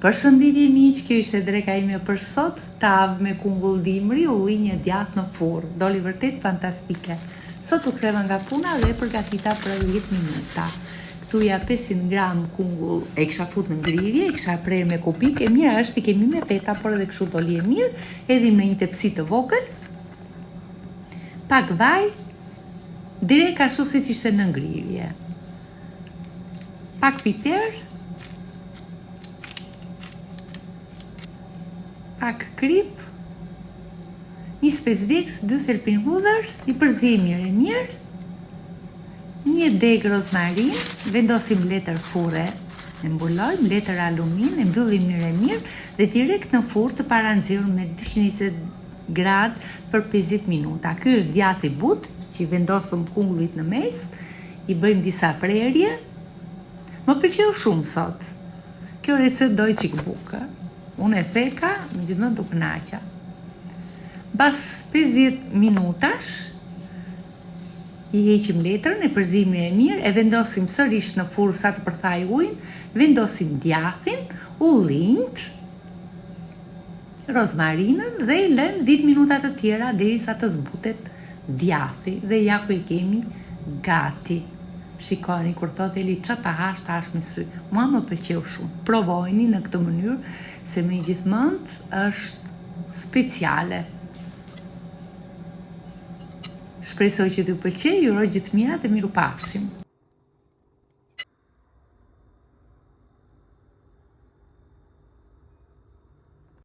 Përshëndetje miq, kjo ishte dreka ime për sot, tavë me kungull dimri, ullinj e djathtë në furrë. Doli vërtet fantastike. Sot u ktheva nga puna dhe përgatita për 10 minuta. Këtu ja 500 gram kungull e kisha fut në ngrirje, e kisha prerë me kupik, e mira është i kemi me feta, por edhe kështu doli e mirë, edhim në një tepsi të vogël, pak vaj, direkt ashtu siç ishte në ngrirje. Pak piper, pak krip, një spec djegës, 2 thelpin hudhër, i përzijmë mirë e mirë, një deg rozmarin, vendosim letër furre, e mbulojmë, letër alumin, e mbyllim mirë e mirë dhe direkt në furrë të paranxirur me 220 gradë për 50 minuta. Ky është djathi i butë, që i vendosëm kungullit në mes, i bëjmë disa prerje. Më pëlqeu shumë sot. Kjo recetë doj çik bukë. Unë e theka, në gjithmonë të kënaqa. Pas 50 minutash, i heqim letrën, e përzijmë e mirë, e vendosim sërish në furrë sa të përthaj ujin, vendosim djathin, ullinjt, rozmarinën dhe i lëmë 10 minuta të tjera derisa të zbutet djathi dhe ja ku i kemi gati. Shikoni, kur thot Eli që ta hash me sy. Mua më pëlqeu shumë. Provojni në këtë mënyrë, se me gjithmonë është speciale. Shpresoj që t'ju pëlqej, ju uroj gjithë mirat dhe mirupafshim.